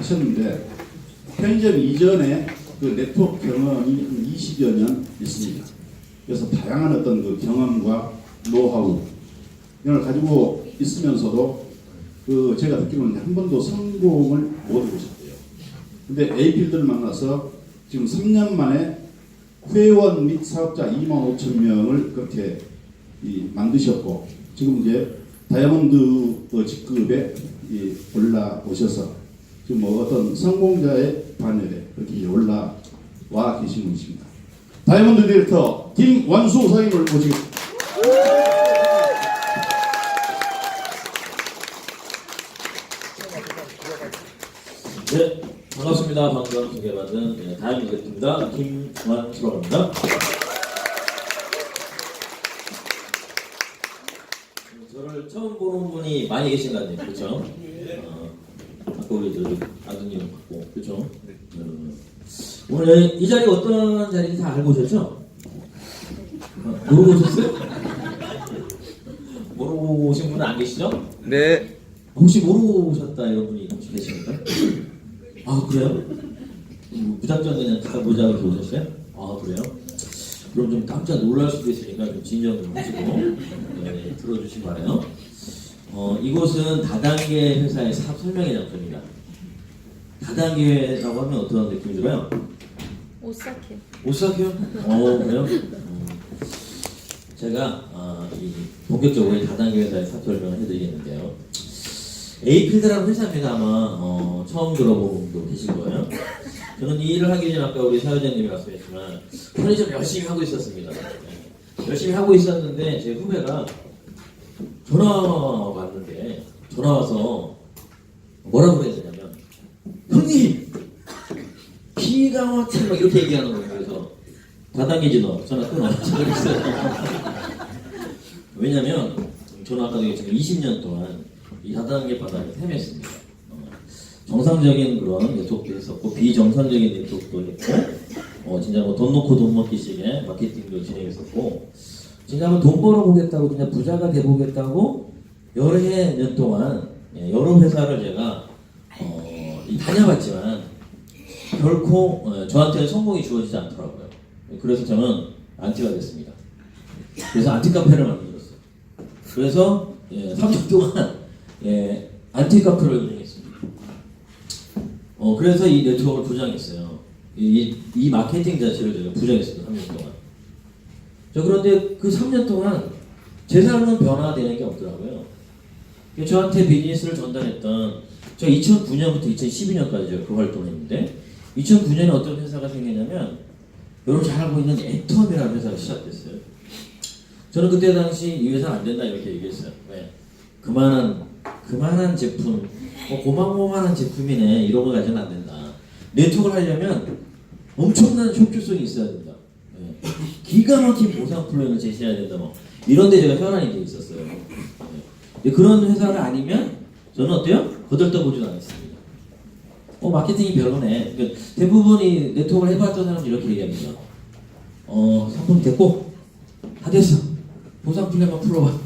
하셨는데 편의점 이전에 그 네트워크 경험이 20여 년 있습니다. 그래서 다양한 어떤 그 경험과 노하우 이걸 가지고 있으면서도 그 제가 듣기로는 한 번도 성공을 못 해보셨대요. 근데 A필드를 만나서 지금 3년 만에 회원 및 사업자 25,000명을 그렇게 만드셨고 지금 이제 다이아몬드 직급에 올라오셔서 지금 뭐 어떤 성공자의 반열에 그렇게 올라와 계신 분이십니다. 다이아몬드 디렉터 김완수 사장님을 모시겠습니다. 네, 반갑습니다. 방금 소개받은 다이아몬드 디렉터입니다. 김완수라고 합니다. 저를 처음 보는 분이 많이 계신 것 같네요. 그렇죠? 아까 우리 아드님 같고 그렇죠? 오늘 이 자리 어떤 자리인지 다 알고 오셨죠? 모르고 오셨어요? 모르고 오신 분은 안 계시죠? 네. 혹시 모르고 오셨다 이런 분이 혹시 계십니까? 아 그래요? 무작정 그냥 다 보자고 이렇게 오셨어요? 아 그래요? 그럼 좀 깜짝 놀랄 수도 있으니까 좀 진정 좀 하시고 네, 들어주시기 바라요. 이곳은 다단계 회사의 사업 설명회 장소입니다. 다단계라고 하면 어떤 느낌이 들어요? 오싹해요. 오싹해요? 그래요? 제가 본격적으로 다단계 회사의 사업 설명을 해드리겠는데요. A필드라는 회사입니다. 아마 처음 들어본 분도 계실 거예요. 저는 이 일을 하기 전에 아까 우리 사회자님이 말씀했지만 편의점 열심히 하고 있었습니다. 열심히 하고 있었는데 제 후배가 전화가 왔는데 전화 와서 뭐라고 해야 되냐면 형님 기가 막히게 막 이렇게 얘기하는 거예요. 그래서 다단계지 너 전화 끊어. 그랬어요. 왜냐면 저는 아까 지금 20년 동안 이 다단계 바닥을 헤맸습니다. 정상적인 그런 네트워크도 했었고 비정상적인 네트워크도 했고 진짜 뭐 돈 놓고 돈 먹기식의 마케팅도 진행했었고 진짜 한번 돈 벌어보겠다고 그냥 부자가 돼보겠다고 여러 년 동안 여러 회사를 제가 다녀봤지만 결코 저한테는 성공이 주어지지 않더라고요. 그래서 저는 안티가 됐습니다. 그래서 안티카페를 만들었어요. 그래서 3년 동안 안티카페를 운영했습니다. 그래서 이 네트워크를 부장했어요. 이 마케팅 자체를 제가 부장했습니다. 3년 동안. 그런데 그 3년 동안 제 삶은 변화되는 게 없더라고요. 저한테 비즈니스를 전달했던 제가 2009년부터 2012년까지 제가 그 활동을 했는데 2009년에 어떤 회사가 생기냐면 여러분 잘 알고 있는 애텀이라는 회사가 시작됐어요. 저는 그때 당시 이 회사는 안 된다 이렇게 얘기했어요. 왜? 그만한 제품 고만고만한 제품이네 이런 거 가지고는 안 된다. 네트워크를 하려면 엄청난 효율성이 있어야 된다. 기가 막힌 보상 플랜을 제시해야 된다. 뭐 이런 데 제가 혈안이 돼 있었어요. 그런 회사가 아니면 저는 어때요? 거들떠보지도 않았습니다. 마케팅이 별로네. 그러니까 대부분이 네트워크를 해봤던 사람은 이렇게 얘기합니다. 상품 됐고 다 됐어. 보상 플랜만 풀어봐.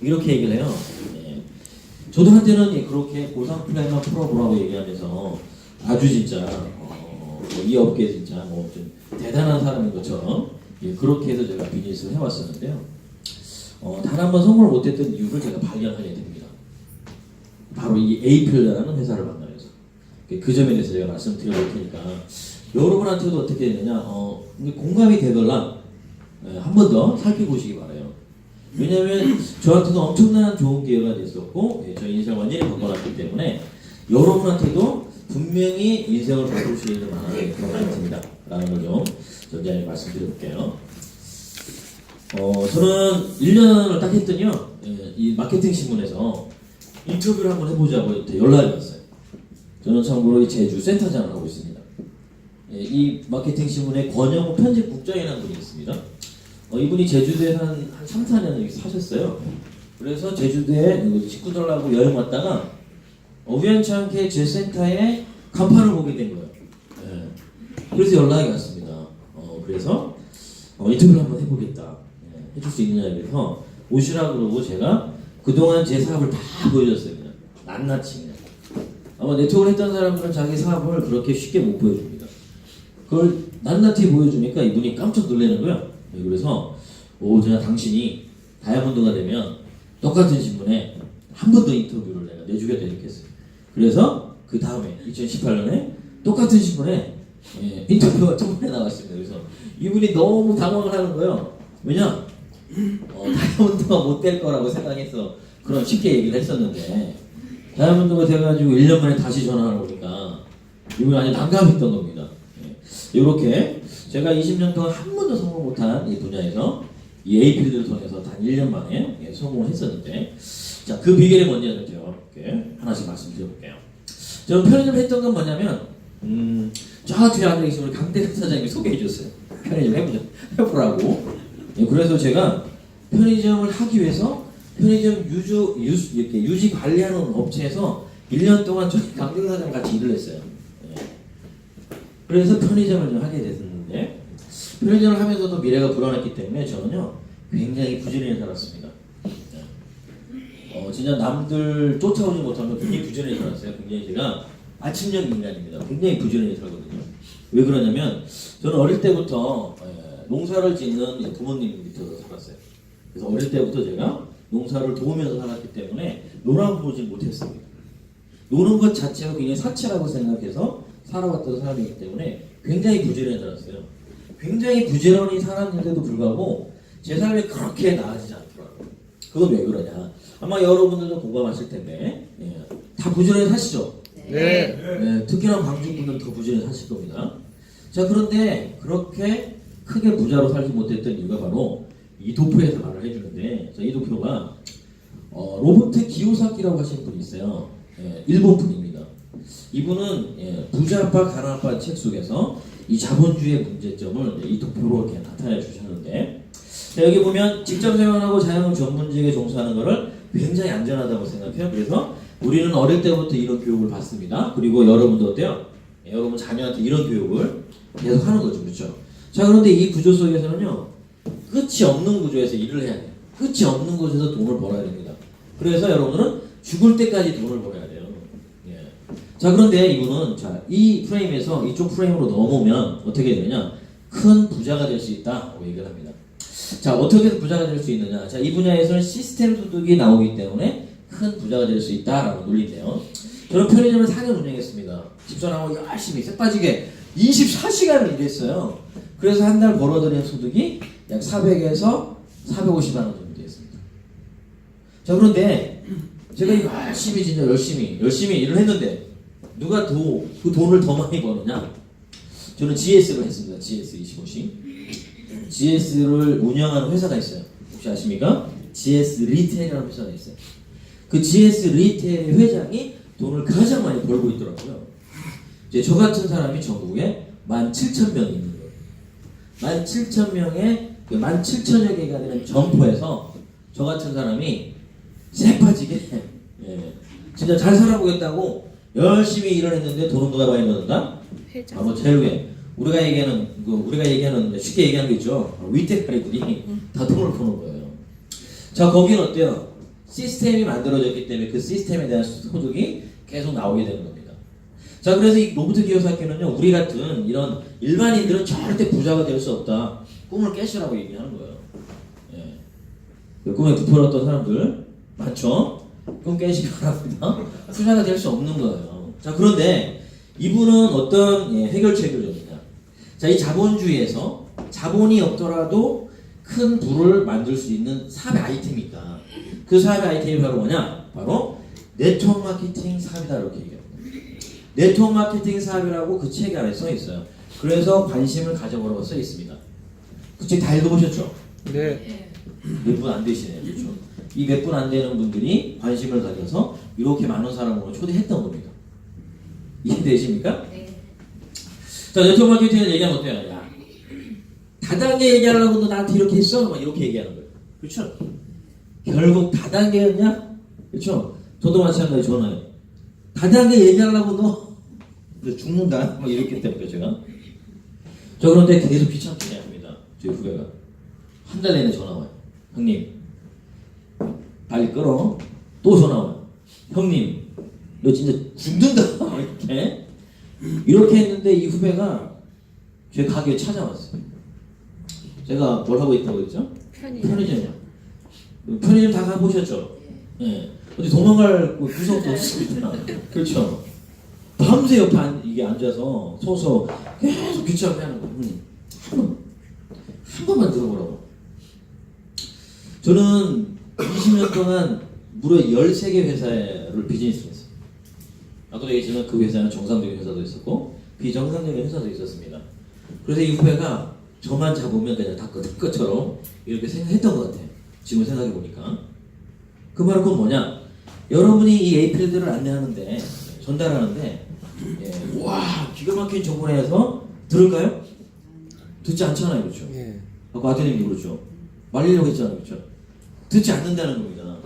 이렇게 얘기를 해요. 저도 한때는 그렇게 보상 플랜만 풀어보라고 얘기하면서 아주 진짜 이 업계에 진짜 뭐 좀 대단한 사람인 것처럼 그렇게 해서 제가 비즈니스를 해왔었는데요. 단 한 번 성공을 못했던 이유를 제가 발견하게 됩니다. 바로 이 A필드라는 회사를 만나면서 그 점에 대해서 제가 말씀드려볼 테니까 여러분한테도 어떻게 되느냐 공감이 되걸랑 한 번 더 살펴보시기 바라요. 왜냐하면 저한테도 엄청난 좋은 기회가 됐었고 저희 인생을 완전히 바꿔놨기 때문에 여러분한테도 분명히 인생을 바꿀 수 있는 만한 그런 것 같습니다. 라는 걸 좀 전제하에 말씀드려볼게요. 저는 1년을 딱 했더니요 이 마케팅 신문에서 인터뷰를 한번 해보자고 연락이 왔어요. 저는 참고로 제주 센터장을 하고 있습니다. 이 마케팅 신문의 권영우 편집국장이라는 분이 있습니다. 이분이 제주도에 한 3, 4년 사셨어요. 그래서 제주도에 식구들하고 여행 왔다가 우연치 않게 제 센터에 간판을 보게 된 거예요. 그래서 연락이 왔습니다. 그래서 인터뷰를 한번 해보겠다. 해줄 수 있느냐 그래서 오시라 그러고 제가 그동안 제 사업을 다 보여줬어요. 그냥 낱낱이 그냥 아마 네트워크를 했던 사람들은 자기 사업을 그렇게 쉽게 못 보여줍니다. 그걸 낱낱이 보여주니까 이분이 깜짝 놀라는 거야. 그래서 제가 당신이 다이아몬드가 되면 똑같은 신문에 한 번 더 인터뷰를 내가 내주겠다 이렇게 했어요. 그래서 그 다음에 2018년에 똑같은 신문에 인터뷰가 두 번에 나왔습니다. 그래서 이분이 너무 당황을 하는 거예요. 왜냐? 다이아몬드가 못 될 거라고 생각해서 그런 쉽게 얘기를 했었는데 다이아몬드가 돼가지고 1년 만에 다시 전화를 오니까 이분이 아주 난감했던 겁니다. 이렇게 제가 20년 동안 한 번도 성공 못한 이 분야에서 이 A필드를 통해서 단 1년 만에 성공을 했었는데 자, 그 비결이 뭔지는 이렇게 하나씩 말씀드려볼게요. 저는 편의점 했던 건 뭐냐면 저 뒤에 앉아계신 우리 강대근 사장님이 소개해줬어요. 편의점 해보라고. 그래서 제가 편의점을 하기 위해서 편의점 유지 관리하는 업체에서 1년 동안 저희 강대근 사장님 같이 일을 했어요. 그래서 편의점을 좀 하게 됐는데 편의점을 하면서도 미래가 불안했기 때문에 저는요 굉장히 부지런히 살았습니다. 진짜 남들 쫓아오지 못하면 굉장히 부지런히 살았어요. 굉장히 제가 아침형 인간입니다. 굉장히 부지런히 살거든요. 왜 그러냐면 저는 어릴 때부터 농사를 짓는 부모님 밑에서 살았어요. 그래서 어릴 때부터 제가 농사를 도우면서 살았기 때문에 놀아보지 못했습니다. 노는 것 자체가 굉장히 사치라고 생각해서 살아왔던 사람이기 때문에 굉장히 부지런히 살았어요. 굉장히 부지런히 살았는데도 불구하고 제 삶이 그렇게 나아지지 않더라고요. 그건 왜 그러냐? 아마 여러분들도 공감하실 텐데 다 부지런히 사시죠? 네. 특히나 광주분들은 더 부지런히 사실 겁니다. 자, 그런데 그렇게 크게 부자로 살지 못했던 이유가 바로 이도표에서 말을 해주는데 이도표가 로버트 기요사키라고 하시는 분이 있어요. 일본 분입니다. 이분은 부자아빠 가난아빠 책 속에서 이 자본주의의 문제점을 이도표로 이렇게 나타내 주셨는데 자, 여기 보면 직장생활하고 자영업 전문직에 종사하는 것을 굉장히 안전하다고 생각해요. 그래서 우리는 어릴 때부터 이런 교육을 받습니다. 그리고 여러분도 어때요? 여러분 자녀한테 이런 교육을 계속 하는 거죠. 그렇죠? 자, 그런데 이 구조 속에서는요 끝이 없는 구조에서 일을 해야 돼요. 끝이 없는 곳에서 돈을 벌어야 됩니다. 그래서 여러분은 죽을 때까지 돈을 벌어야 돼요. 자, 그런데 이분은 이 프레임에서 이쪽 프레임으로 넘으면 어떻게 되느냐? 큰 부자가 될 수 있다고 얘기를 합니다. 자, 어떻게 부자가 될 수 있느냐? 자, 이 분야에서는 시스템 소득이 나오기 때문에 큰 부자가 될 수 있다라고 논리인데요. 저는 편의점을 4년 운영했습니다. 집사람하고 열심히 쇠빠지게 24시간을 일했어요. 그래서 한 달 벌어들인 소득이 약 400에서 450만 원 정도 되었습니다. 자, 그런데 제가 열심히 진짜 열심히 일을 했는데 누가 그 돈을 더 많이 버느냐? 저는 GS를 했습니다. GS25시. GS를 운영하는 회사가 있어요. 혹시 아십니까? GS 리테일이라는 회사가 있어요. 그 GS 리테일 회장이 돈을 가장 많이 벌고 있더라고요. 이제 저 같은 사람이 전국에 17,000명이 있는 거예요. 17,000명의 17,000여 개가 되는 점포에서 저 같은 사람이 새빠지게 진짜 잘 살아보겠다고 열심히 일을 했는데 돈은 누가 많이 버는가? 바로 제일 위에 우리가 얘기하는 쉽게 얘기하는 거 있죠. 윗대가리들이 다 돈을 버는 거예요. 자, 거기는 어때요? 시스템이 만들어졌기 때문에 그 시스템에 대한 소득이 계속 나오게 되는 겁니다. 자, 그래서 이 로버트 기요사키는요, 우리 같은 이런 일반인들은 절대 부자가 될 수 없다. 꿈을 깨시라고 얘기하는 거예요. 그 꿈에 부풀었던 사람들 많죠? 꿈 깨시기 바랍니다. 부자가 될 수 없는 거예요. 자, 그런데 이분은 어떤 해결책을 줍니다. 자, 이 자본주의에서 자본이 없더라도 큰 부를 만들 수 있는 사업의 아이템이 있다. 그 사업의 아이템이 바로 뭐냐? 바로 네트워크 마케팅 사업이다. 이렇게 얘기합니다. 네트워크 마케팅 사업이라고 그 책 안에 써 있어요. 그래서 관심을 가져보라고 써 있습니다. 그 책 다 읽어보셨죠? 네. 몇 분 안 되시네요. 그렇죠? 이 몇 분 안 되는 분들이 관심을 가져서 이렇게 많은 사람으로 초대했던 겁니다. 이해되십니까? 네. 자, 네트워크 마케팅을 얘기하면 어때요? 야, 다단계 얘기하려고 너 나한테 이렇게 했어? 막 이렇게 얘기하는 거예요. 그렇죠? 결국 다단계였냐? 그렇죠? 저도 마찬가지 전화요. 다단계 얘기하려고 너 죽는다? 막 이렇게 때문에 제가. 저 그런데 계속 귀찮게 합니다. 저희 후배가. 한 달 내내 전화 와요. 형님, 빨리 끌어. 또 전화 와요. 형님, 너 진짜 죽는다 이렇게 했는데 이 후배가 제 가게에 찾아왔어요. 제가 뭘 하고 있다고 했죠? 편의점이요. 편의점 다 가보셨죠? 예. 어디 도망갈 구석도 없습니다. 그렇죠. 밤새 옆에 이게 앉아서 서서 계속 귀찮게 하는 거예요. 한 번만 들어보라고. 저는 20년 동안 무려 13개 회사를 비즈니스를 했어요. 아까도 얘기했지만 그 회사는 정상적인 회사도 있었고 비정상적인 회사도 있었습니다. 그래서 이 후배가 저만 잡으면 그냥 다 끝 것처럼 이렇게 생각했던 것 같아요. 지금 생각해 보니까. 그 말은 그건 뭐냐? 여러분이 이 에이필드를 안내하는데 전달하는데 와 기가 막힌 정보에 해서 들을까요? 듣지 않잖아요, 그렇죠? 아까 아드님이 그렇죠. 말리려고 했잖아요, 그렇죠? 듣지 않는다는 겁니다.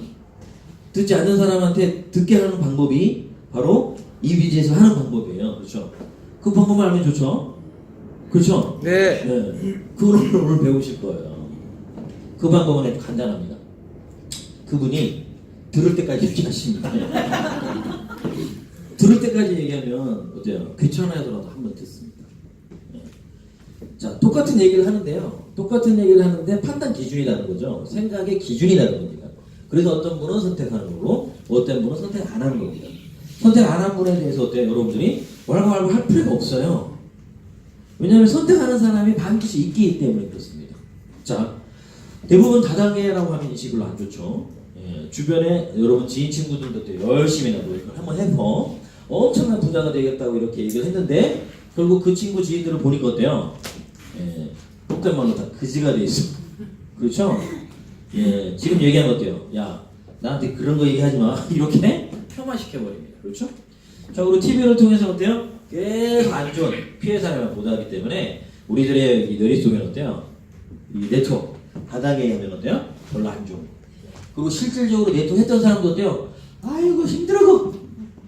듣지 않는 사람한테 듣게 하는 방법이 바로 이 비즈니스를 하는 방법이에요, 그렇죠? 그 방법을 알면 좋죠? 그렇죠? 네. 그걸 오늘 배우실 거예요. 그 방법은 아주 간단합니다. 그분이 들을 때까지 얘기하십니다. 들을 때까지 얘기하면 어때요? 귀찮아하더라도 한번 듣습니다. 자, 똑같은 얘기를 하는데요. 똑같은 얘기를 하는데 판단 기준이 다른 거죠. 생각의 기준이 다른 겁니다. 그래서 어떤 분은 선택하는 거고 어떤 분은 선택 안 하는 겁니다. 선택 안 한 분에 대해서 어때요? 여러분들이 뭐라고 할 필요가 없어요. 왜냐하면 선택하는 사람이 반드시 있기 때문에 그렇습니다. 자, 대부분 다단계라고 하면 인식이 별로 안 좋죠. 주변에 여러분 지인 친구들도 열심히 나고 한번 해서 엄청난 부자가 되겠다고 이렇게 얘기를 했는데 결국 그 친구 지인들을 보니까 어때요? 속된 말로 다 그지가 돼 있어. 그렇죠? 지금 얘기한 거 어때요? 야, 나한테 그런 거 얘기하지 마. 이렇게 폄하시켜버립니다. 그렇죠? 자, 그리고 TV를 통해서 어때요? 계속 안 좋은 피해 사례만 보도하기 때문에 우리들의 이 머릿속에는 어때요? 이 네트워크, 바닥에 하면 어때요? 별로 안 좋은. 그리고 실질적으로 네트워크 했던 사람도 어때요? 아이고 힘들어.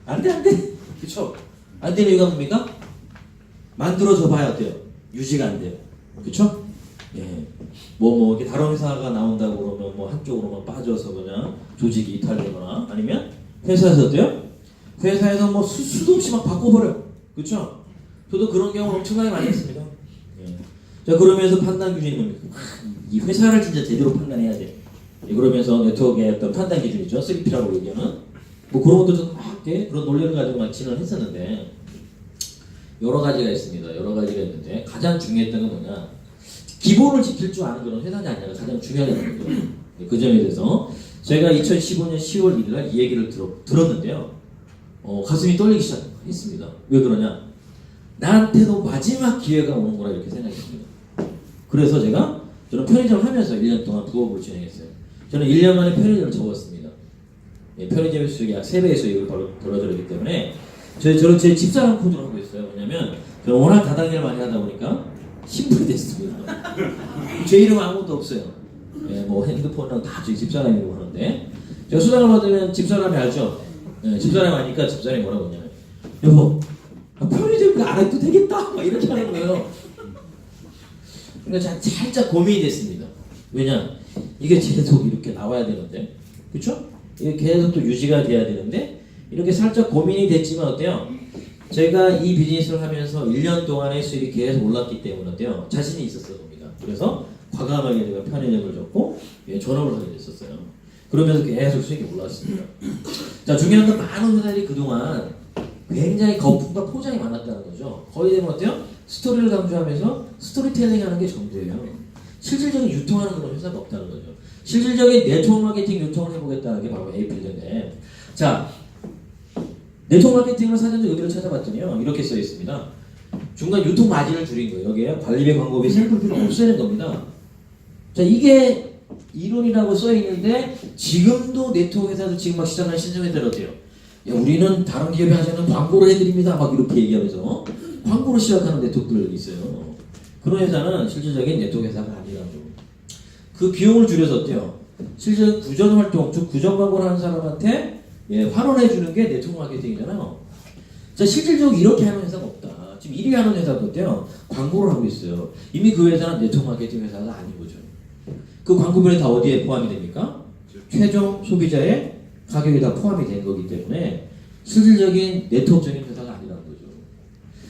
안 돼. 그쵸? 안 되는 이유가 뭡니까? 만들어져 봐야 어때요? 유지가 안 돼요. 그쵸? 이렇게 다른 회사가 나온다고 그러면 뭐 한쪽으로만 빠져서 그냥 조직이 이탈되거나 아니면 회사에서 어때요? 회사에서 뭐 수도 없이 막 바꿔버려요. 그쵸? 저도 그런 경우를 엄청나게 많이 했습니다. 자, 그러면서 판단 기준이 뭡니까? 이 회사를 진짜 제대로 판단해야 돼. 그러면서 네트워크의 어떤 판단 기준이죠. 3P라고 얘기하는. 뭐 그런 것도 좀 그런 논리를 가지고 막 진행을 했었는데 여러 가지가 있습니다. 여러 가지가 있는데 가장 중요했던 건 뭐냐? 기본을 지킬 줄 아는 그런 회사냐 아니냐가 가장 중요하다는 거죠. 그 점에 대해서 제가 2015년 10월 1일 날 이 얘기를 들었는데요. 가슴이 떨리기 시작했습니다. 왜 그러냐? 나한테도 마지막 기회가 오는 거라 이렇게 생각했습니다. 그래서 저는 편의점을 하면서 1년 동안 부업을 진행했어요. 저는 1년 만에 편의점을 접었습니다. 편의점의 수익이 약 3배의 수익을 벌어들였기 때문에 저는 제 집사람 코드를 하고 있어요. 왜냐면 저는 워낙 다단계를 많이 하다 보니까 신분이 됐습니다. 제 이름 아무것도 없어요. 뭐 핸드폰이랑 다 저희 집사람 이름 하는데 제가 수당을 받으면 집사람이 알죠? 집사람이 아니까 집사람이 뭐라고 했냐면 여보 편의점 안 해도 되겠다 막 이렇게 하는 거예요. 그러니까 살짝 고민이 됐습니다. 왜냐 이게 계속 이렇게 나와야 되는데 그쵸? 이게 계속 또 유지가 돼야 되는데 이렇게 살짝 고민이 됐지만 어때요? 제가 이 비즈니스를 하면서 1년 동안의 수익이 계속 올랐기 때문에 어때요? 자신이 있었을 겁니다. 그래서 과감하게 제가 편의점을 접고 전업을 하게 됐었어요. 그러면서 계속 수익이 올랐습니다. 자, 중요한 건 많은 회사들이 그동안 굉장히 거품과 포장이 많았다는 거죠. 거의 대부분 어때요? 스토리를 강조하면서 스토리텔링 하는 게 전부예요. 실질적인 유통하는 그런 회사가 없다는 거죠. 실질적인 네트워크 마케팅 유통을 해보겠다는 게 바로 에이필드인데 자, 네트워크 마케팅을 사전적 의미를 찾아봤더니요. 이렇게 써 있습니다. 중간 유통 마진을 줄인 거예요. 여기에 관리비 광고비 셀프 필요 없애는 겁니다. 자, 이게 이론이라고 써 있는데 지금도 네트워크 회사들 지금 막 시작하는 신성회사들 어때요? 야, 우리는 다른 기업이 하자는 광고를 해드립니다. 막 이렇게 얘기하면서 광고를 시작하는 네트워크들이 있어요. 그런 회사는 실질적인 네트워크 회사가 아니라고. 그 비용을 줄여서 어때요? 실제 구전 활동, 즉 구전 광고를 하는 사람한테 환원해 주는 게 네트워크 마케팅이잖아요. 자, 실질적으로 이렇게 하는 회사가 없다. 지금 1위 하는 회사도 어때요? 광고를 하고 있어요. 이미 그 회사는 네트워크 마케팅 회사가 아닌 거죠. 그 광고비는 다 어디에 포함이 됩니까? 최종 소비자의 가격이 다 포함이 된 거기 때문에 실질적인 네트워크적인 회사가 아니라는 거죠.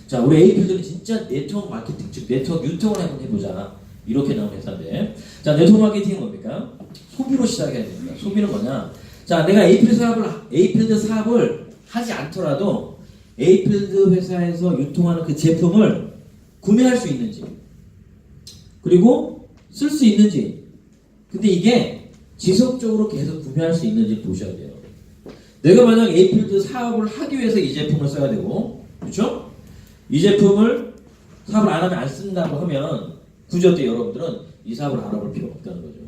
자, 우리 에이필드는 진짜 네트워크 마케팅, 즉 네트워크 유통을 한번 해보자. 이렇게 나온 회사인데, 자, 네트워크 마케팅은 뭡니까? 소비로 시작해야 됩니다. 소비는 뭐냐? 자, 내가 에이필드 사업을 하지 않더라도 에이필드 회사에서 유통하는 그 제품을 구매할 수 있는지, 그리고 쓸 수 있는지, 근데 이게 지속적으로 계속 구매할 수 있는지 보셔야 돼요. 내가 만약 에이필드 사업을 하기 위해서 이 제품을 써야 되고, 그렇죠? 이 제품을 사업을 안 하면 안 쓴다고 하면 굳이 어때 여러분들은 이 사업을 알아볼 필요가 없다는 거죠.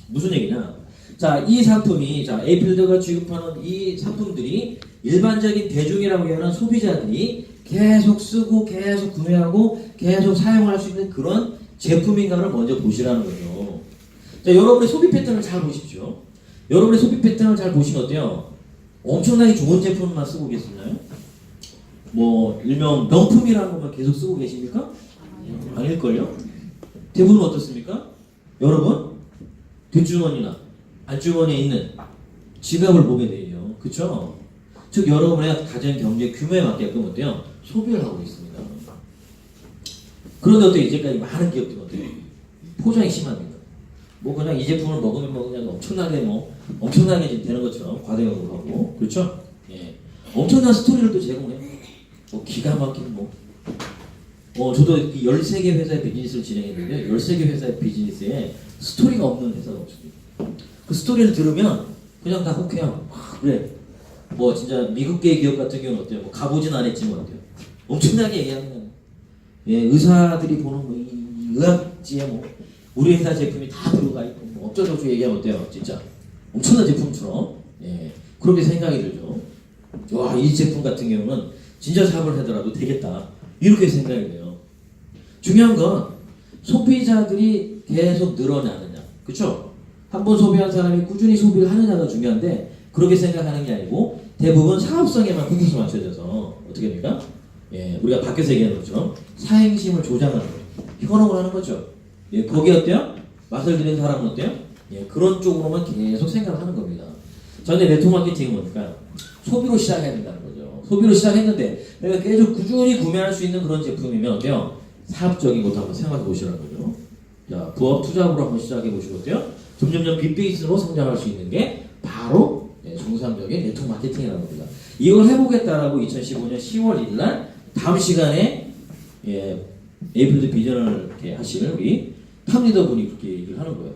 무슨 얘기냐? 자, 이 상품이, 자, 에이필드가 취급하는 이 상품들이 일반적인 대중이라고 하는 소비자들이 계속 쓰고 계속 구매하고 계속 사용할 수 있는 그런 제품인가를 먼저 보시라는 거죠. 자, 여러분의 소비 패턴을 잘 보십시오. 여러분의 소비 패턴을 잘 보시면 어때요? 엄청나게 좋은 제품만 쓰고 계시나요? 뭐 일명 명품이라는 것만 계속 쓰고 계십니까? 아닐걸요? 대부분 어떻습니까? 여러분 뒷주머니나 안주머니에 있는 지갑을 보게 돼요. 그쵸? 즉 여러분의 가정 경제 규모에 맞게끔 어때요? 소비를 하고 있습니다. 그런데 어때요? 이제까지 많은 기업들은 어때요? 포장이 심합니다. 뭐 그냥 이 제품을 먹으면 뭐 그냥 엄청나게 되는 것처럼 과대광고를 하고, 그렇죠? 예, 엄청난 스토리를 또 제공해요. 뭐 기가 막힌 저도 13개 회사의 비즈니스를 진행했는데 13개 회사의 비즈니스에 스토리가 없는 회사가 없습니다. 그 스토리를 들으면 그냥 다 혹해요. 그래. 뭐 진짜 미국계 기업 같은 경우는 어때요? 뭐 가보진 않았지만 어때요? 엄청나게 얘기하는, 예, 의사들이 보는 이 의학지에 뭐 우리 회사 제품이 다 들어가 있고 뭐 어쩌고저쩌고 얘기하면 어때요? 진짜 엄청난 제품처럼, 예, 그렇게 생각이 들죠. 와, 이 제품 같은 경우는 진짜 사업을 하더라도 되겠다, 이렇게 생각이 돼요. 중요한 건 소비자들이 계속 늘어나느냐, 그쵸? 한번 소비한 사람이 꾸준히 소비를 하느냐가 중요한데 그렇게 생각하는 게 아니고 대부분 사업성에만 포커스 맞춰져서 어떻게 됩니까? 예, 우리가 밖에서 얘기하는 것처럼 사행심을 조장하는 거예요. 현혹을 하는 거죠. 예, 거기에 어때요? 맛을 들인 사람은 어때요? 예, 그런 쪽으로만 계속 생각을 하는 겁니다. 전에 네트워크 마케팅은 뭡니까? 소비로 시작해야 된다는 거죠. 소비로 시작했는데 내가 계속 꾸준히 구매할 수 있는 그런 제품이면 어때요? 사업적인 것도 한번 생각해 보시라는 거죠. 자, 부업 투자업으로 한번 시작해 보시고 어때요? 점점점 빅베이스로 성장할 수 있는 게 바로, 예, 정상적인 네트워크 마케팅이라는 겁니다. 이걸 해보겠다라고 2015년 10월 1일 날 다음 시간에, 예, 에이필드 비전을 이렇게 하시는 우리 탑리더 분이 그렇게 얘기를 하는 거예요.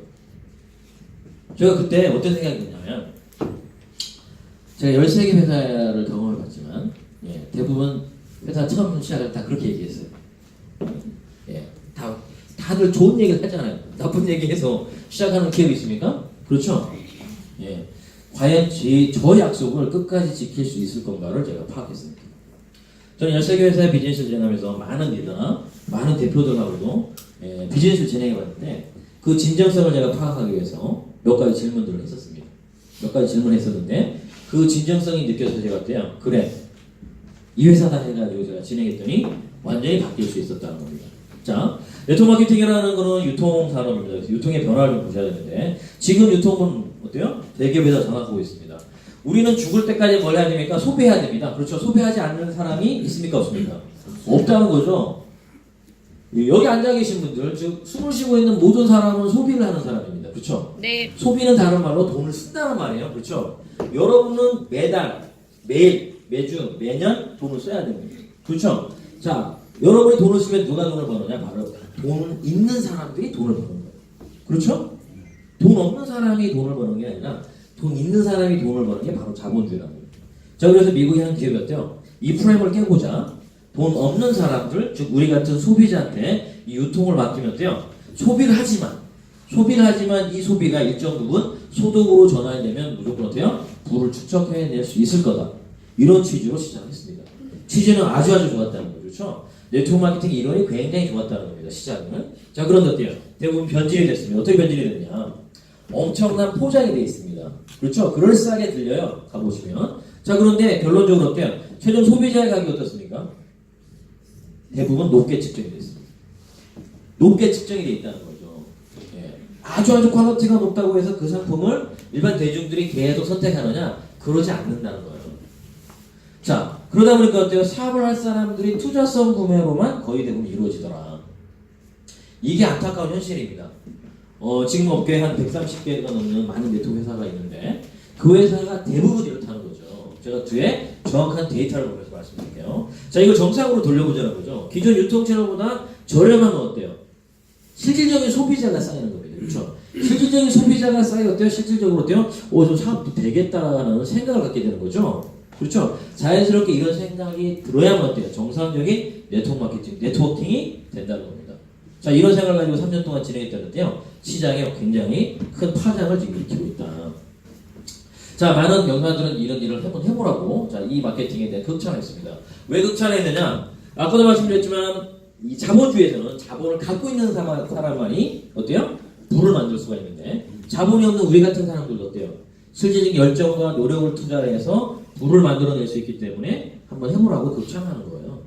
제가 그때 어떤 생각이 드냐면, 제가 13개 회사를 경험해 봤지만, 예, 대부분 회사 처음 시작할 때 다 그렇게 얘기했어요. 예, 다들 좋은 얘기를 하잖아요. 나쁜 얘기해서 시작하는 기업이 있습니까? 그렇죠? 예, 과연 저 약속을 끝까지 지킬 수 있을 건가를 제가 파악했습니다. 저는 13개 회사의 비즈니스를 진행하면서 많은 리더나 많은 대표들하고도, 예, 비즈니스를 진행해 봤는데 그 진정성을 제가 파악하기 위해서 몇 가지 질문들을 했었습니다. 몇 가지 질문을 했었는데 그 진정성이 느껴져서 제가 어때요? 그래, 이 회사다 해가지고 제가 진행했더니 완전히 바뀔 수 있었다는 겁니다. 자, 네트워크 마케팅이라는 거는 유통산업입니다. 유통의 변화를 좀 보셔야 되는데 지금 유통은 어때요? 대기업에다 장악하고 있습니다. 우리는 죽을 때까지 뭘 해야 됩니까? 소비해야 됩니다. 그렇죠? 소비하지 않는 사람이 있습니까? 없습니까? 없다는 거죠. 여기 앉아 계신 분들, 즉 숨을 쉬고 있는 모든 사람은 소비를 하는 사람입니다. 그렇죠? 네. 소비는 다른 말로 돈을 쓴다는 말이에요. 그렇죠? 여러분은 매달, 매일, 매주, 매년 돈을 써야 됩니다. 그렇죠? 자, 여러분이 돈을 쓰면 누가 돈을 버느냐? 바로 돈 있는 사람들이 돈을 버는 거예요. 그렇죠? 돈 없는 사람이 돈을 버는 게 아니라 돈 있는 사람이 돈을 버는 게 바로 자본주의라는 거예요. 자, 그래서 미국의 한 기업이 어때요? 이 프레임을 깨보자. 돈 없는 사람들, 즉 우리 같은 소비자한테 이 유통을 맡기면 어때요? 소비를 하지만 이 소비가 일정 부분 소득으로 전환되면 무조건 어때요? 부를 축적해낼 수 있을 거다. 이런 취지로 시작했습니다. 취지는 아주 좋았다는 거죠. 그렇죠? 네트워크 마케팅 이론이 굉장히 좋았다는 겁니다. 시작은. 자, 그런데 어때요? 대부분 변질이 됐습니다. 어떻게 변질이 됐냐? 엄청난 포장이 되어 있습니다. 그렇죠? 그럴싸하게 들려요. 가보시면. 자, 그런데 결론적으로 어때요? 최종 소비자의 가격이 어떻습니까? 대부분 높게 측정이 되어 있습니다. 높게 측정이 되어 있다는 거죠. 예. 아주 퀄리티가 높다고 해서 그 상품을 일반 대중들이 계속 선택하느냐? 그러지 않는다는 거예요. 자, 그러다 보니까 어때요? 사업을 할 사람들이 투자성 구매로만 거의 대부분 이루어지더라. 이게 안타까운 현실입니다. 지금 업계에 한 130개가 넘는 많은 네트워크 회사가 있는데 그 회사가 대부분 이렇다는 거죠. 제가 뒤에 정확한 데이터를 보면서 말씀드릴게요. 자, 이거 정상으로 돌려보자는 거죠. 기존 유통채널보다 저렴한 건 어때요? 실질적인 소비자가 쌓이는 겁니다. 그렇죠? 실질적인 소비자가 쌓이면 어때요? 실질적으로 어때요? 좀 사업도 되겠다는 생각을 갖게 되는 거죠. 그렇죠? 자연스럽게 이런 생각이 들어야만 어때요? 정상적인 네트워크 마케팅, 네트워킹이 된다는 겁니다. 자, 이런 생각을 가지고 3년 동안 진행했다는데요. 시장에 굉장히 큰 파장을 지금 일으키고 있다. 자, 많은 명사들은 이런 일을 한번 해보라고, 자, 이 마케팅에 대해 극찬했습니다. 왜 극찬했느냐? 아까도 말씀드렸지만, 이 자본주의에서는 자본을 갖고 있는 사람만이 어때요? 부를 만들 수가 있는데, 자본이 없는 우리 같은 사람들도 어때요? 실질적인 열정과 노력을 투자해서 부를 만들어낼 수 있기 때문에 한번 해보라고 극찬하는 거예요.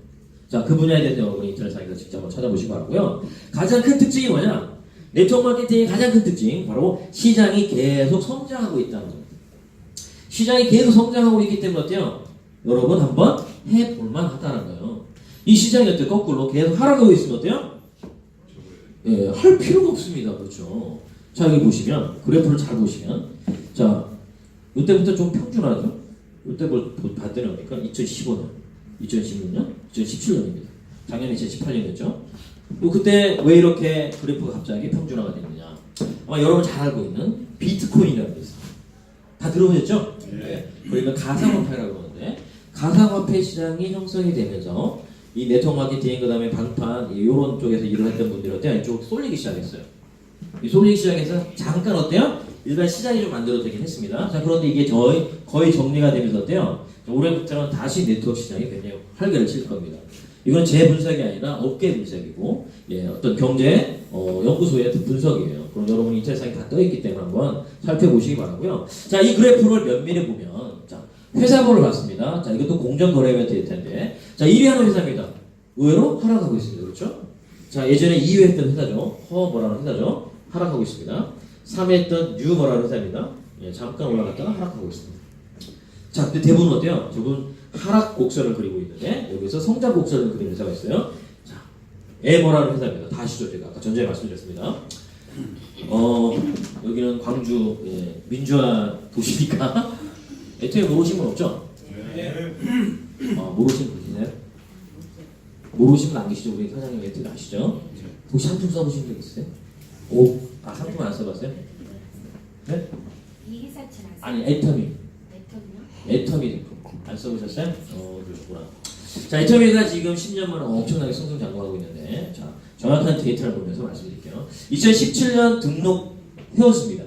자, 그 분야에 대해서 여러분이 인터넷상에서 직접 한번 찾아보시기 바라고요. 가장 큰 특징이 뭐냐? 네트워크 마케팅의 가장 큰 특징, 바로 시장이 계속 성장하고 있다는 겁니다. 시장이 계속 성장하고 있기 때문에 어때요? 여러분 한번 해볼만 하다는 거예요. 이 시장이 어때요? 거꾸로 계속 하락하고 있으면 어때요? 예, 할 필요가 없습니다. 그렇죠? 자, 여기 보시면, 그래프를 잘 보시면, 자, 이때부터 좀 평준하죠? 이때 봤더니 뭡니까? 2015년, 2016년, 2017년입니다. 작년 2018년이었죠? 그때 왜 이렇게 그래프가 갑자기 평준화가 됐느냐? 아마 여러분 잘 알고 있는 비트코인이라는 게 있어요. 다 들어보셨죠? 네. 그러면 가상화폐라고 하는데, 가상화폐 시장이 형성이 되면서 이 네트워크 마케팅, 그 다음에 방판, 이런 쪽에서 일을 했던 분들이 어때요? 이쪽 쏠리기 시작했어요. 이 쏠리기 시작해서 잠깐 어때요? 일반 시장이 좀 만들어지긴 했습니다. 자, 그런데 이게 거의 정리가 되면서 어때요? 올해부터는 다시 네트워크 시장이 굉장히 활개를 칠 겁니다. 이건 제 분석이 아니라 업계 분석이고, 예, 어떤 경제 연구소의 분석이에요. 그럼 여러분 인터넷상에 다 떠있기 때문에 한번 살펴보시기 바라고요. 자, 이 그래프를 면밀히 보면, 자, 회사번호를 봤습니다. 자, 이것도 공정거래위원회일 텐데, 자, 1위 하는 회사입니다. 의외로 하락하고 있습니다. 그렇죠? 자, 예전에 2위 했던 회사죠. 뭐라는 회사죠. 하락하고 있습니다. 3위 했던 뭐라는 회사입니다. 예, 잠깐 올라갔다가 하락하고 있습니다. 자, 근데 대부분 어때요? 대부분 하락 곡선을 그리고 있는데, 여기서 성장 곡선을 그리는 회사가 있어요. 자, 뭐라는 회사입니다. 다 아시죠? 제가 아까 전전에 말씀드렸습니다. 여기는 광주, 예, 민주화 도시니까 애초에 모르신 분 없죠? 네. 모르신 분이세요? 모르신 분 안 계시죠? 우리 사장님 애초에 아시죠? 혹시 상품 써보신 적 있으세요? 상품 안 써봤어요? 네? 이기사치 아세요? 아니, 애터미. 애터미요? 애터미 안 써보셨어요? 그러셨구나. 자, 애터미가 지금 10년 만에 엄청나게 승승장구하고 있는데, 자, 정확한 데이터를 보면서 말씀드릴게요. 2017년 등록 회원수입니다.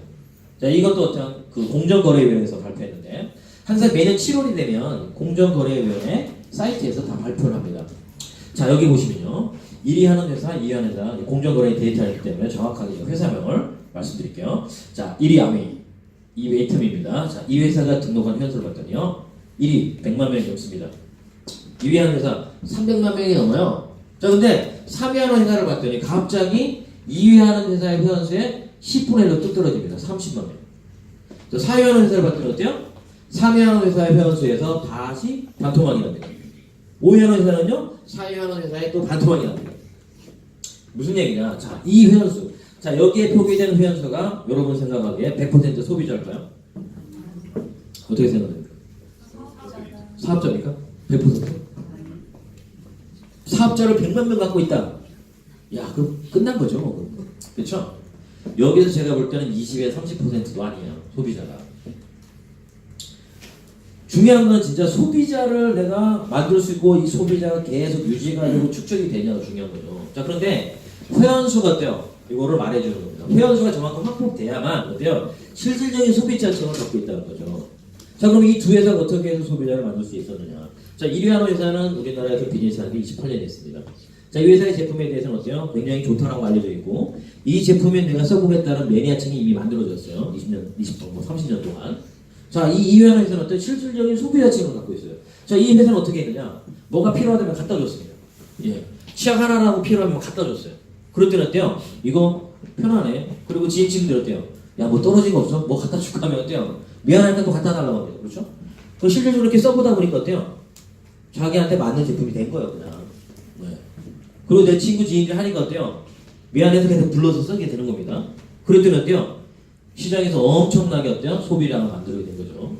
자, 이것도 어떤 그 공정거래위원회에서 발표했는데, 항상 매년 7월이 되면 공정거래위원회 사이트에서 다 발표를 합니다. 자, 여기 보시면요. 1위 하는 회사, 2위 하는 회사, 공정거래 데이터이기 때문에 정확하게 회사명을 말씀드릴게요. 자, 1위 아웨이, 2위 애텀입니다. 자, 이 회사가 등록한 회원수를 봤더니요. 1위 100만 명이 넘습니다. 2위 하는 회사 300만 명이 넘어요. 자, 근데 3위 하는 회사를 봤더니 갑자기 2위 하는 회사의 회원수의 10분의 1로 뚝 떨어집니다. 30만 명. 자, 4위 하는 회사를 봤더니 어때요? 3위 하는 회사의 회원수에서 다시 반토막이 납니다. 5위 하는 회사는요, 4위 하는 회사에 또 반토막이 납니다. 무슨 얘기냐? 자, 이 회원수. 자, 여기에 표기된 회원수가 여러분 생각하기에 100% 소비자일까요? 어떻게 생각합니까? 사업자입니까? 100%? 사업자를 100만 명 갖고 있다. 야, 그럼 끝난 거죠. 그렇죠? 여기서 제가 볼 때는 20에서 30%도 아니에요. 소비자가. 중요한 건 진짜 소비자를 내가 만들 수 있고 이 소비자가 계속 유지가 되고 축적이 되냐가 중요한 거죠. 자, 그런데 회원수가 어때요? 이거를 말해주는 겁니다. 회원수가 정확히 확보돼야만 어때요? 실질적인 소비자층을 갖고 있다는 거죠. 자, 그럼 이 두 회사가 어떻게 해서 소비자를 만들 수 있었느냐? 자, 1위 하는 회사는 우리나라에서 비즈니스하는 게 28년이 됐습니다. 자, 이 회사의 제품에 대해서는 어때요? 굉장히 좋다라고 알려져 있고 이 제품에 내가 써보겠다는 매니아층이 이미 만들어졌어요. 20년, 20년, 30년 동안. 자, 이 2위 하는 회사는 어떤 실질적인 소비자층을 갖고 있어요. 자, 이 회사는 어떻게 했느냐? 뭐가 필요하다면 갖다 줬습니다. 예. 치약 하나라고 필요하면 갖다 줬어요. 그럴 때는 어때요? 이거 편하네. 그리고 지인층들 어때요? 야, 뭐 떨어진 거 없어? 뭐 갖다 줄까 하면 어때요? 미안하니까 또 갖다 달라고 합니다. 그렇죠? 그 실질적으로 이렇게 써보다 보니까 어때요? 자기한테 맞는 제품이 된 거예요, 그냥. 네. 그리고 내 친구 지인들이 하니까 어때요? 미안해서 계속 불러서 쓰게 되는 겁니다. 그랬더니 어때요? 시장에서 엄청나게 어때요? 소비량을 만들게 된 거죠.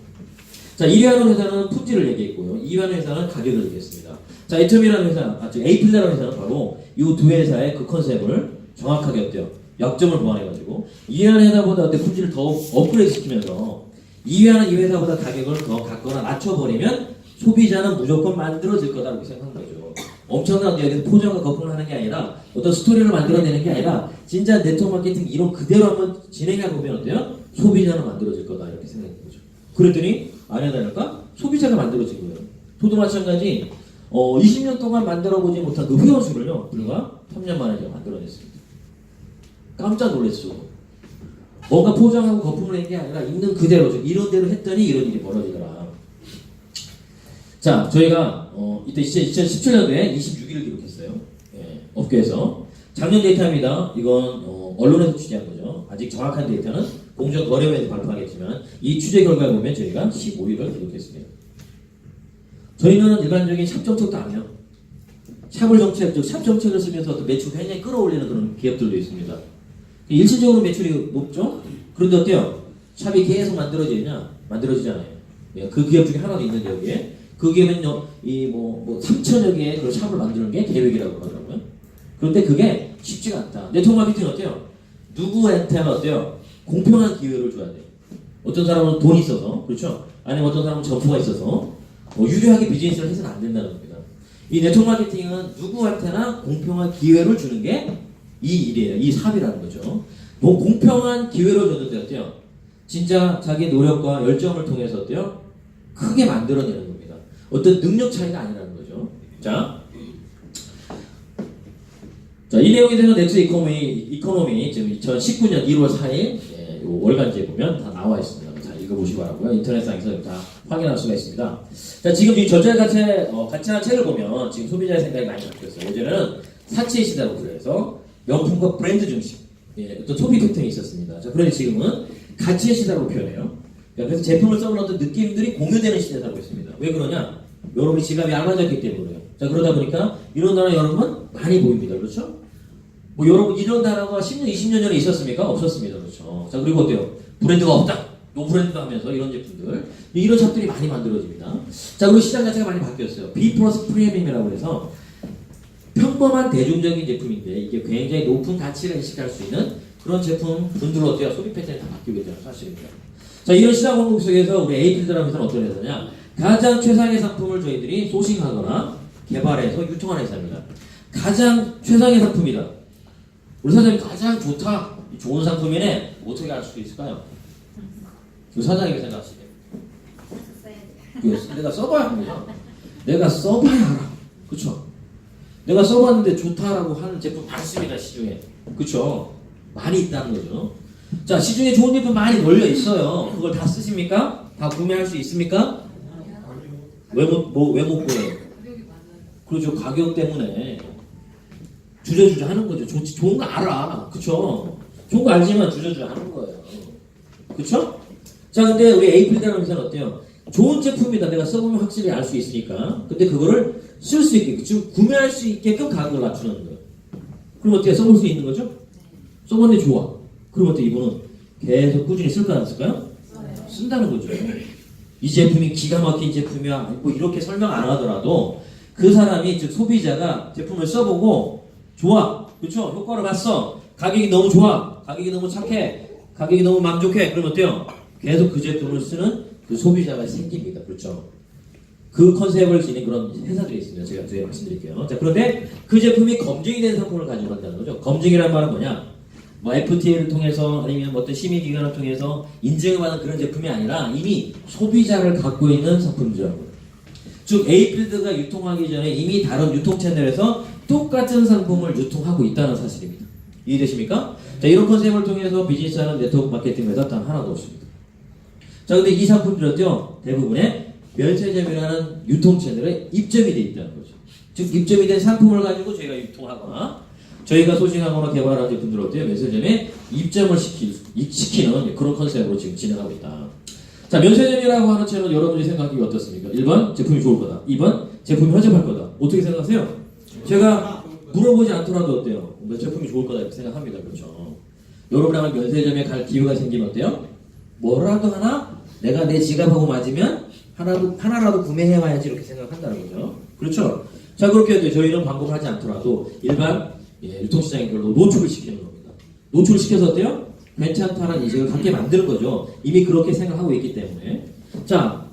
자, 1위 하는 회사는 품질을 얘기했고요. 2위 하는 회사는 가격을 얘기했습니다. 자, 애텀이라는 회사, 즉 에이플이라는 회사는 바로 이 두 회사의 그 컨셉을 정확하게 어때요? 약점을 보완해가지고 2위 하는 회사보다 어때 품질을 더 업그레이드 시키면서 2위 하는 이 회사보다 가격을 더 갖거나 낮춰버리면 소비자는 무조건 만들어질 거다 이렇게 생각한 거죠. 엄청난 여기서 포장과 거품을 하는 게 아니라 어떤 스토리를 만들어내는 게 아니라 진짜 네트워크 마케팅 이론 그대로 한번 진행해 보면 어때요? 소비자는 만들어질 거다 이렇게 생각한 거죠. 그랬더니 안 해다니까 소비자가 만들어진 거예요. 저도 마찬가지 20년 동안 만들어보지 못한 그 회원수를요 불과 3년 만에 제가 만들어냈습니다. 깜짝 놀랐어. 뭔가 포장하고 거품을 한 게 아니라 있는 그대로 이런 대로 했더니 이런 일이 벌어지더라. 자, 저희가 이때 2017년도에 26위를 기록했어요. 예, 업계에서. 작년 데이터입니다. 이건 언론에서 취재한 거죠. 아직 정확한 데이터는 공정거래위에서 발표하겠지만 이 취재 결과를 보면 저희가 15위를 기록했습니다. 저희는 일반적인 샵 정책도 안 해요. 샵을 정책, 즉 샵 정책을 쓰면서 어떤 매출을 굉장히 끌어올리는 그런 기업들도 있습니다. 일시적으로 매출이 높죠? 그런데 어때요? 샵이 계속 만들어지냐? 만들어지잖아요. 예, 그 기업 중에 하나도 있는데 여기에 그 기업은 3천여 개의 그런 샵을 만드는 게 계획이라고 그러더라고요. 그런데 그게 쉽지가 않다. 네트워크 마케팅 어때요? 누구한테는 어때요? 공평한 기회를 줘야 돼요. 어떤 사람은 돈이 있어서, 그렇죠? 아니면 어떤 사람은 점포가 있어서 유리하게 비즈니스를 해서는 안 된다는 겁니다. 이 네트워크 마케팅은 누구한테나 공평한 기회를 주는 게 이 일이에요. 이 사업이라는 거죠. 뭐 공평한 기회를 줬는데 어때요? 진짜 자기 노력과 열정을 통해서 어때요? 크게 만들어내는 겁니다. 어떤 능력 차이가 아니라는 거죠. 자, 이 내용에 대해서 넥스 이코노미 지금 2019년 1월 4일 월간지에 보면 다 나와 있습니다. 자, 읽어보시기 바라고요. 인터넷상에서 다 확인할 수가 있습니다. 자, 지금 이 가치한 책을 보면 지금 소비자의 생각이 많이 바뀌었어요. 예전에는 사치의 시대로 그래서 명품과 브랜드 중심, 어떤 소비 패턴이 있었습니다. 자, 그런데 지금은 가치의 시대로 표현해요. 그래서 제품을 써보는 어떤 느낌들이 공유되는 시대에 살고 있습니다. 왜 그러냐? 여러분이 지갑이 알아졌기 때문에요. 자, 그러다 보니까 이런 단어 여러분 많이 보입니다. 그렇죠? 뭐 여러분 이런 단어가 10년, 20년 전에 있었습니까? 없었습니다. 그렇죠? 자, 그리고 어때요? 브랜드가 없다. 노 브랜드다 하면서 이런 제품들, 이런 샵들이 많이 만들어집니다. 자, 그리고 시장 자체가 많이 바뀌었어요. B 플러스 프리미엄이라고 해서 평범한 대중적인 제품인데 이게 굉장히 높은 가치를 인식할 수 있는 그런 제품 분들로 어때요? 소비 패턴이 다 바뀌게 되는 사실입니다. 자, 이런 시장 공급 속에서 우리 에이필드라는 회사는 어떤 회사냐? 가장 최상의 상품을 저희들이 소싱하거나 개발해서 유통하는 회사입니다. 가장 최상의 상품이다. 우리 사장님 가장 좋다. 좋은 상품이네. 어떻게 알 수 있을까요? 그 사장님이 생각하시게. 내가 써봐야 합니다. 내가 써봐야 알아. 그쵸? 내가 써봤는데 좋다라고 하는 제품 많습니다. 시중에. 그쵸? 많이 있다는 거죠. 자, 시중에 좋은 제품 많이 널려 있어요. 그걸 다 쓰십니까? 다 구매할 수 있습니까? 왜 못 구해요? 그렇죠. 가격 때문에 주저주저 하는 거죠. 좋은 거 알아. 그쵸? 좋은 거 알지만 주저주저 하는 거예요. 그쵸? 자, 근데 우리 에이플이라는 회사는 어때요? 좋은 제품이다. 내가 써보면 확실히 알 수 있으니까. 근데 그거를 쓸 수 있게끔, 지금 구매할 수 있게끔 가격을 낮추는 거예요. 그럼 어떻게 써볼 수 있는 거죠? 써봤는데 좋아. 그럼 어떻게 이분은 계속 꾸준히 쓸까 안 쓸까요? 쓴다는 거죠. 이 제품이 기가 막힌 제품이야. 뭐 이렇게 설명 안 하더라도 그 사람이, 즉 소비자가 제품을 써보고 좋아. 그렇죠? 효과를 봤어. 가격이 너무 좋아. 가격이 너무 착해. 가격이 너무 만족해. 그럼 어때요? 계속 그 제품을 쓰는 그 소비자가 생깁니다. 그렇죠? 그 컨셉을 지닌 그런 회사들이 있습니다. 제가 뒤에 말씀드릴게요. 자, 그런데 그 제품이 검증이 된 상품을 가지고 간다는 거죠. 검증이란 말은 뭐냐? 뭐 FTA를 통해서 아니면 어떤 심의기관을 통해서 인증을 받은 그런 제품이 아니라 이미 소비자를 갖고 있는 상품이라고요. 즉 에이필드가 유통하기 전에 이미 다른 유통 채널에서 똑같은 상품을 유통하고 있다는 사실입니다. 이해되십니까? 자, 이런 컨셉을 통해서 비즈니스하는 네트워크 마케팅 회사 단 하나도 없습니다. 자, 근데 이 상품들은요 대부분의 면세점이라는 유통 채널에 입점이 돼 있다는 거죠. 즉 입점이 된 상품을 가지고 저희가 유통하거나 저희가 소싱하거나 개발하는 제품들을 어때요? 면세점에 입점을 시키는 그런 컨셉으로 지금 진행하고 있다. 자, 면세점이라고 하는 채널 여러분이 생각하기 어떻습니까? 1번 제품이 좋을 거다. 2번 제품이 허접할 거다. 어떻게 생각하세요? 제가 물어보지 않더라도 어때요? 뭐 제품이 좋을 거다 이렇게 생각합니다. 그렇죠? 여러분 아마 면세점에 갈 기회가 생기면 어때요? 뭐라도 하나 내가 내 지갑하고 맞으면 하나라도 구매해와야지 이렇게 생각한다는 거죠. 그렇죠? 자, 그렇게 이제 저희는 광고를 하지 않더라도 일반 유통시장에 그걸로 노출을 시키는 겁니다. 노출을 시켜서 어때요? 괜찮다는 인식을 갖게 만드는 거죠. 이미 그렇게 생각하고 있기 때문에. 자,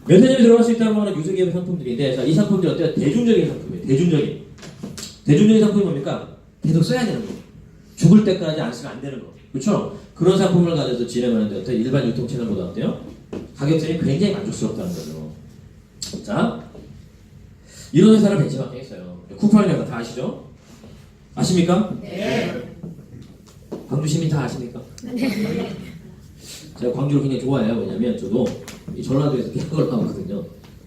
면세점에 들어갈 수 있다는 거는 유수기업의 상품들인데, 자, 이 상품들이 어때요? 대중적인 상품이에요. 대중적인 상품이 뭡니까? 계속 써야 되는 거. 죽을 때까지 안 쓰면 안 되는 거. 그렇죠? 그런 상품을 가져서 진행하는데 어때요? 일반 유통 채널보다 어때요? 가격들이 굉장히 만족스럽다는 거죠. 자, 이런 회사를 벤치마킹 했어요. 쿠팡 회사 다 아시죠? 아십니까? 네. 광주 시민 다 아십니까? 제가 광주를 굉장히 좋아해요. 왜냐면 저도 이 전라도에서 계약을 나왔거든요.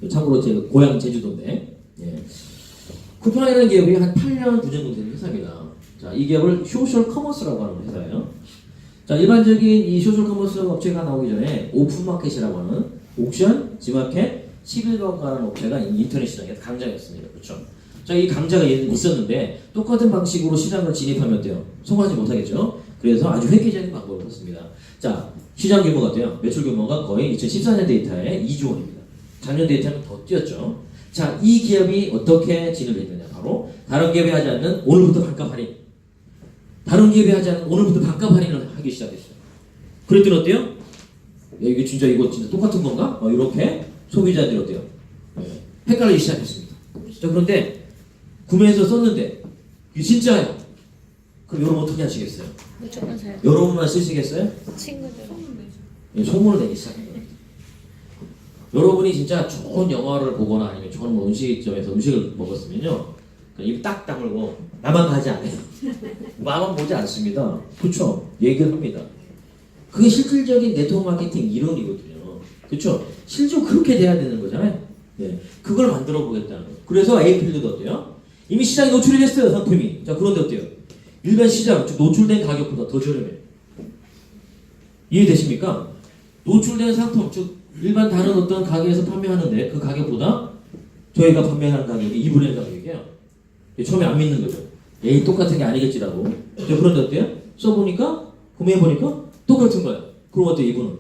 참고로 제 고향 제주도인데, 예. 쿠팡이라는 기업이 한 8년, 9년 정도 된 회사입니다. 자, 이 기업을 소셜 커머스라고 하는 회사예요. 자, 일반적인 이 소셜 커머스 업체가 나오기 전에 오픈마켓이라고 하는 옥션, 지마켓, 11번가라는 업체가 인터넷 시장에서 강자였습니다. 그렇죠? 자, 이 강자가 있었는데 똑같은 방식으로 시장을 진입하면 돼요. 성공하지 못하겠죠? 그래서 아주 획기적인 방법을 썼습니다. 자, 시장 규모가 어때요? 매출 규모가 거의 2014년 데이터에 2조 원입니다. 작년 데이터는 더 뛰었죠. 자, 이 기업이 어떻게 진입을 했느냐? 바로 다른 기업이 하지 않는 오늘부터 반값 할인. 다른 기업이 하지 않는 오늘부터 반값 할인을 하기 시작했어요. 그랬더니 어때요? 야, 이게 진짜 이거 진짜 똑같은 건가? 이렇게 소비자들이 어때요? 헷갈리기 시작했습니다. 자, 그런데 구매해서 썼는데 이게 진짜예요. 그럼 여러분 어떻게 하시겠어요? 무조건 사요. 여러분만 쓰시겠어요? 친구들. 소문을 내기 시작합니다. 여러분이 진짜 좋은 영화를 보거나 아니면 좋은 뭐 음식점에서 음식을 먹었으면요, 입 딱 다물고 나만 가지 않아요. 나만 보지 않습니다. 그렇죠? 얘기를 합니다. 그게 실질적인 네트워크 마케팅 이론이거든요. 그렇죠? 실제로 그렇게 돼야 되는 거잖아요. 네, 그걸 만들어 보겠다는 거예요. 그래서 에이필드도 어때요? 이미 시장에 노출이 됐어요, 상품이. 자, 그런데 어때요? 일반 시장, 즉 노출된 가격보다 더 저렴해요. 이해되십니까? 노출된 상품, 즉 일반 다른 어떤 가게에서 판매하는데 그 가격보다 저희가 판매하는 가격이 2분의 1 가격이에요. 처음에 안 믿는 거죠. 에이, 똑같은 게 아니겠지라고. 그런데 어때요? 써보니까, 구매해보니까 똑같은 거예요. 그럼 어때요, 이분은?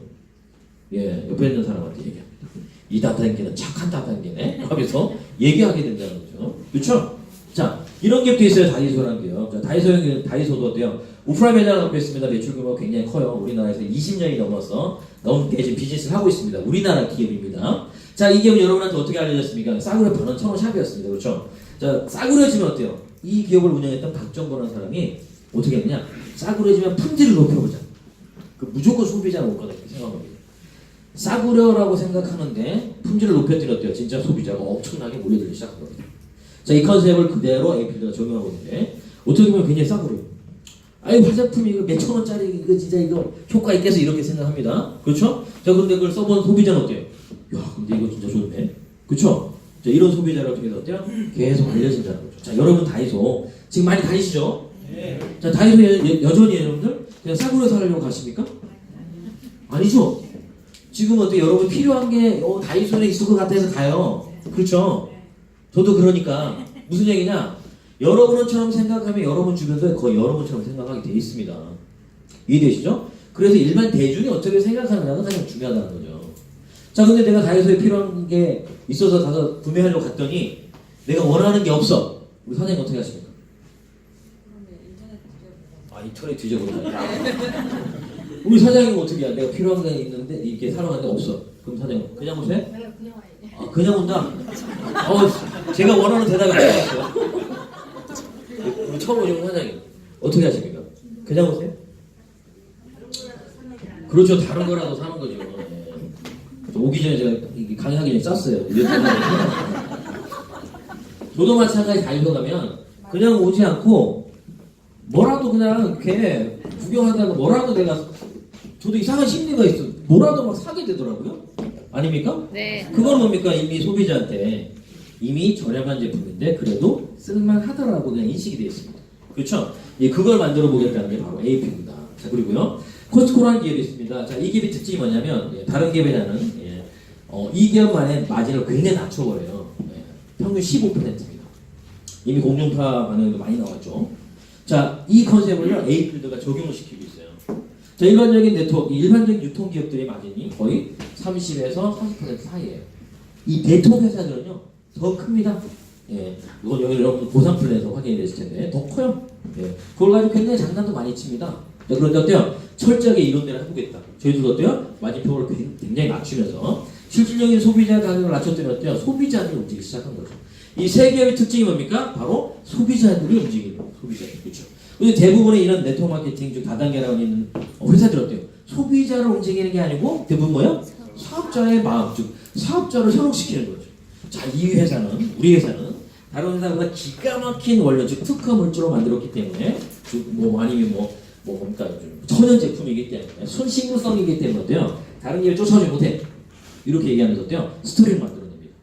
예, 옆에 있는 사람한테 얘기합니다. 이 다단계는 착한 다단계네? 하면서 얘기하게 된다는 거죠. 그렇죠? 자, 이런 기업도 있어요. 다이소라는 기업. 자, 다이소도 어때요? 오프라인 매장을 갖고 있습니다. 매출 규모가 굉장히 커요. 우리나라에서 20년이 넘게 지금 비즈니스를 하고 있습니다. 우리나라 기업입니다. 자, 이 기업은 여러분한테 어떻게 알려졌습니까? 싸구려 파는 천원 샵이었습니다. 그렇죠? 자, 싸구려지면 어때요? 이 기업을 운영했던 박정권이라는 사람이 어떻게 했냐? 싸구려지면 품질을 높여보자. 그 무조건 소비자는 올 거다 이렇게 생각합니다. 싸구려라고 생각하는데 품질을 높였더니 어때요? 진짜 소비자가 엄청나게 몰려들기 시작한 겁니다. 자, 이 컨셉을 그대로 에이필드가 적용하고 있는데 어떻게 보면 굉장히 싸구려. 아이, 화장품이 이거 몇천 원짜리 이거 진짜 이거 효과 있겠어 이렇게 생각합니다. 그렇죠? 자, 그런데 그걸 써본 소비자는 어때요? 야, 근데 이거 진짜 좋네. 그렇죠? 자, 이런 소비자를 통해서 어때요? 계속 알려진다는 거죠. 자, 여러분 다이소 지금 많이 다니시죠? 네. 자, 다이소 여전히 여러분들 그냥 싸구려 사려고 가십니까? 아니죠? 지금 어때 여러분 필요한 게 다이소에 있을 것 같아서 가요. 그렇죠? 저도 그러니까 무슨 얘기냐? 여러분처럼 생각하면 여러분 주변도 거의 여러분처럼 생각하게 돼 있습니다. 이해되시죠? 그래서 일반 대중이 어떻게 생각하느냐가 가장 중요하다는 거죠. 자, 근데 내가 다이소에 필요한 게 있어서 가서 구매하려고 갔더니 내가 원하는 게 없어. 우리 사장님 어떻게 하십니까? 인터넷 뒤져보자. 우리 사장님은 어떻게 해? 내가 필요한 게 있는데 이렇게 사러 갔는데 없어. 그럼 사장님 그냥 오세요? 네, 그냥 와요. 그냥 온다? 제가 원하는 대답이 안 나왔어요. 우리 처음 오신 사장님 어떻게 하십니까? 그냥 오세요? 그렇죠. 다른 거라도 사는 거죠. 네. 오기 전에 제가 강의하기 전에 짰어요. 저도 마찬가지 다이소 가면 그냥 오지 않고 뭐라도 그냥 이렇게 구경하다가 뭐라도 내가 저도 이상한 심리가 있어. 뭐라도 막 사게 되더라고요. 아닙니까? 네. 그건 뭡니까? 이미 소비자한테 이미 저렴한 제품인데 그래도 쓸만하더라고 그냥 인식이 되어 있습니다. 그렇죠? 예, 그걸 만들어 보겠다는 게 바로 에이픽입니다. 자, 그리고요. 코스트코라는 기업이 있습니다. 자, 이 기업의 특징이 뭐냐면 다른 기업에는 이 기업만의 마진을 굉장히 낮춰버려요. 평균 15%입니다. 이미 공중파 반응도 많이 나왔죠. 자, 이 컨셉을요, 에이필드가 적용을 시키고 있어요. 자, 일반적인 네트워크, 일반적인 유통기업들의 마진이 거의 30에서 40% 사이에요. 이 네트워크 회사들은요, 더 큽니다. 예, 이건 여기 여러분 보상 플랜에서 확인이 됐을 텐데, 더 커요. 예, 그걸 가지고 굉장히 장난도 많이 칩니다. 자, 그런데 어때요? 철저하게 이론대로 해보겠다. 저희도 어때요? 마진표를 굉장히 낮추면서, 실질적인 소비자 가격을 낮췄더니 어때요? 소비자들이 움직이기 시작한 거죠. 이 세 기업의 특징이 뭡니까? 바로 소비자들이 움직이는 거예요. 소비자들. 그렇죠. 근데 대부분의 이런 네트워크 마케팅 중 다단계라고 있는 회사들 어때요? 소비자를 움직이는 게 아니고 대부분 뭐요? 사업자의 마음, 즉 사업자를 현혹시키는 거죠. 자, 이 회사는, 우리 회사는 다른 회사보다 기가 막힌 원료, 즉 특허 물질로 만들었기 때문에, 즉 뭐 아니면 뭡니까? 천연 제품이기 때문에, 손식물성이기 때문에 어때요? 다른 기업을 쫓아오지 못해. 이렇게 얘기하면서 어때요? 스토리를 만들어냅니다.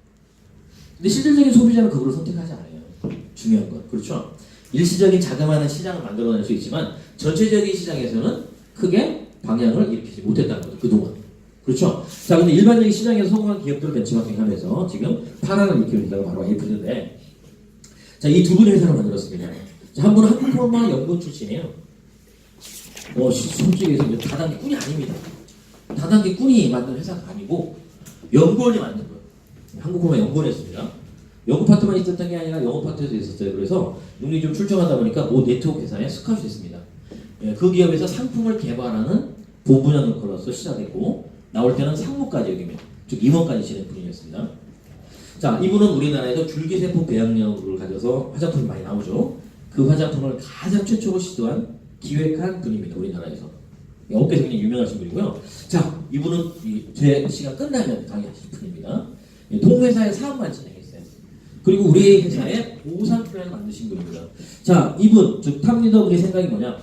근데 실질적인 소비자는 그걸 선택하지 않아요. 중요한 건. 그렇죠? 일시적인 자그마한 시장을 만들어낼 수 있지만 전체적인 시장에서는 크게 방향을 일으키지 못했다는 거죠. 그동안. 그렇죠? 자, 근데 일반적인 시장에서 성공한 기업들을 벤치마킹하면서 지금 파란을 일으키는 데가 바로 에이플인데, 자, 이 두 분의 회사를 만들었습니다. 자, 한 분은 한국포마 연구원 출신이에요. 솔직히 얘기해서 다단계 꾼이 아닙니다. 다단계 꾼이 만든 회사가 아니고 연구원이 만든 거예요. 한국포마 연구원이었습니다. 연구 파트만 있었던 게 아니라 영어 파트에도 있었어요. 그래서 눈이 좀 출중하다 보니까 모 네트워크 회사에 스카웃이 됐습니다. 예, 그 기업에서 상품을 개발하는 본부장 역할로서 시작했고, 나올 때는 상무까지 여기면, 즉 임원까지 지낸 분이었습니다. 자, 이분은 우리나라에서 줄기세포 배양력을 가져서 화장품이 많이 나오죠. 그 화장품을 가장 최초로 시도한, 기획한 분입니다. 우리나라에서. 업계에서 굉장히 유명하신 분이고요. 자, 이분은 제 시간 끝나면 강의하실 분입니다. 예, 동회사의 사업만 진행했어요. 그리고 우리 회사에 보상 플랜을 만드신 분입니다. 자, 이분, 즉 탑리더분의 생각이 뭐냐?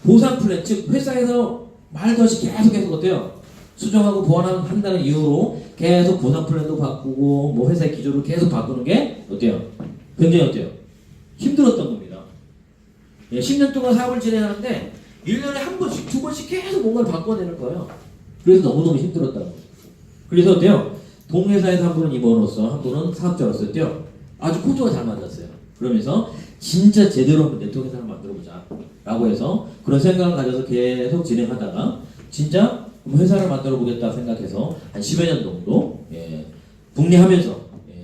보상 플랜, 즉 회사에서 말도 없이 계속 어때요? 수정하고 보완한다는 이유로 계속 보상 플랜도 바꾸고 뭐 회사의 기조를 계속 바꾸는 게 어때요? 굉장히 어때요? 힘들었던 겁니다. 예, 10년 동안 사업을 진행하는데 1년에 한 번씩, 두 번씩 계속 뭔가를 바꿔내는 거예요. 그래서 너무너무 힘들었다는 거죠. 그래서 어때요? 동회사에서 한 분은 임원으로서, 한 분은 사업자로서 어때요? 아주 코드가 잘 맞았어요. 그러면서 진짜 제대로 한번 네트워크 회사를 만들어보자 라고 해서 그런 생각을 가져서 계속 진행하다가 진짜 회사를 만들어보겠다 생각해서 한 10여 년 정도 북리하면서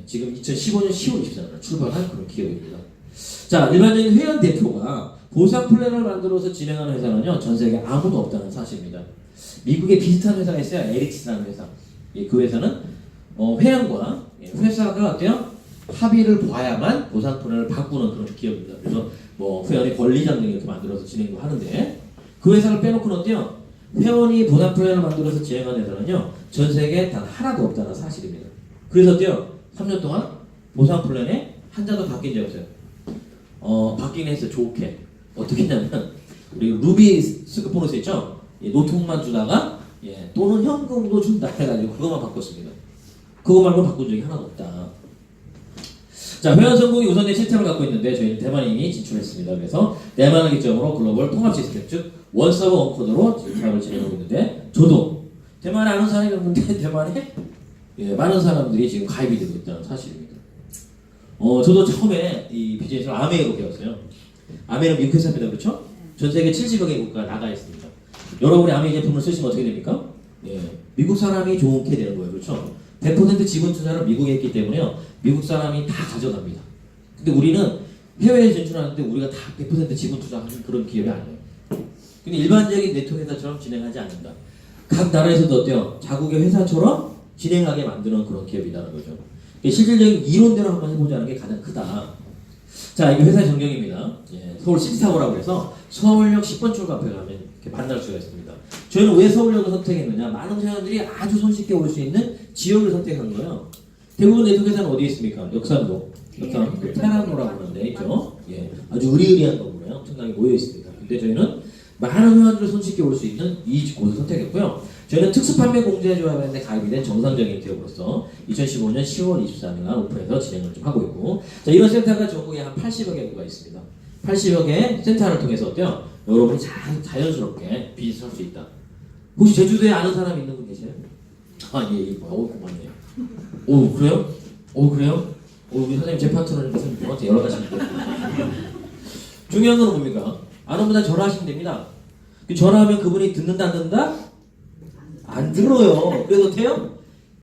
지금 2015년 10월 24일 출발한 그런 기업입니다. 자, 일반적인 회원 대표가 보상 플랜을 만들어서 진행하는 회사는요, 전 세계에 아무도 없다는 사실입니다. 미국에 비슷한 회사가 있어요. 에릭스라는 회사. 그 회사는 회원과 회사가 어때요? 합의를 봐야만 보상 플랜을 바꾸는 그런 기업입니다. 그래서 뭐 회원의 권리장 등 이렇게 만들어서 진행도 하는데, 그 회사를 빼놓고는 어때요? 회원이 보상 플랜을 만들어서 진행하는 회사는요, 전 세계에 단 하나도 없다는 사실입니다. 그래서 어때요? 3년 동안 보상 플랜에 한 잔도 바뀐 적이 없어요. 바뀌긴 했어요. 좋게. 어떻게 했냐면, 우리 루비 스크보너스 있죠? 노통만 주다가 또는 현금도 준다 해가지고 그것만 바꿨습니다. 그거 말고 바꾼 적이 하나도 없다. 자, 회원 성공이 우선의 시스템을 갖고 있는데 저희는 대만에 이미 진출했습니다. 그래서 대만을 기점으로 글로벌 통합 시스템, 즉 원서버 원코드로 지금 사업을 진행하고 있는데, 저도 대만에 아는 사람이 없는데 대만에 많은 사람들이 지금 가입이 되고 있다는 사실입니다. 저도 처음에 이 비즈니스를 아메이로 배웠어요. 아메이는 미국 회사입니다. 그렇죠? 전 세계 70여 개 국가가 나가 있습니다. 여러분이 아메이 제품을 쓰시면 어떻게 됩니까? 미국 사람이 좋게 되는 거예요. 그렇죠? 100% 지분 투자를 미국에 했기 때문에요, 미국 사람이 다 가져갑니다. 근데 우리는 해외에 진출하는데 우리가 다 100% 지분 투자하는 그런 기업이 아니에요. 근데 일반적인 네트워크 회사처럼 진행하지 않는다. 각 나라에서도 어때요? 자국의 회사처럼 진행하게 만드는 그런 기업이라는 거죠. 실질적인 이론대로 한번 해보자는 게 가장 크다. 자, 이게 회사의 전경입니다. 서울 시티타워라고 해서 서울역 10번 출구 앞에 가면 이렇게 만날 수가 있습니다. 저희는 왜 서울역을 선택했느냐? 많은 사람들이 아주 손쉽게 올 수 있는 지역을 선택한 거예요. 대부분 네트워크 회사는 어디에 있습니까? 역삼동, 테라노라고 하는 데 있죠. 아주 의리의리한 건물에 엄청나게 모여 있습니다. 근데 저희는 많은 회원들을 손쉽게 올 수 있는 이 곳을 선택했고요. 저희는 특수판매 공제조합에 가입이 된 정상적인 기업으로서 2015년 10월 24일날 오픈해서 진행을 좀 하고 있고, 자, 이런 센터가 전국에 한 80여 개가 있습니다. 80여 개의 센터를 통해서 어때요? 여러분이 자연스럽게 비즈니스 할 수 있다. 혹시 제주도에 아는 사람 있는 분 계세요? 아, 예, 고맙네요. 오, 그래요? 오, 그래요? 우리 사장님 제 파트너니까 저한테 연락하시면 돼요. 중요한 건 뭡니까? 아는 분한테 전화하시면 됩니다. 전화하면 그분이 듣는다 안 듣는다? 안 들어요. 그래도 돼요?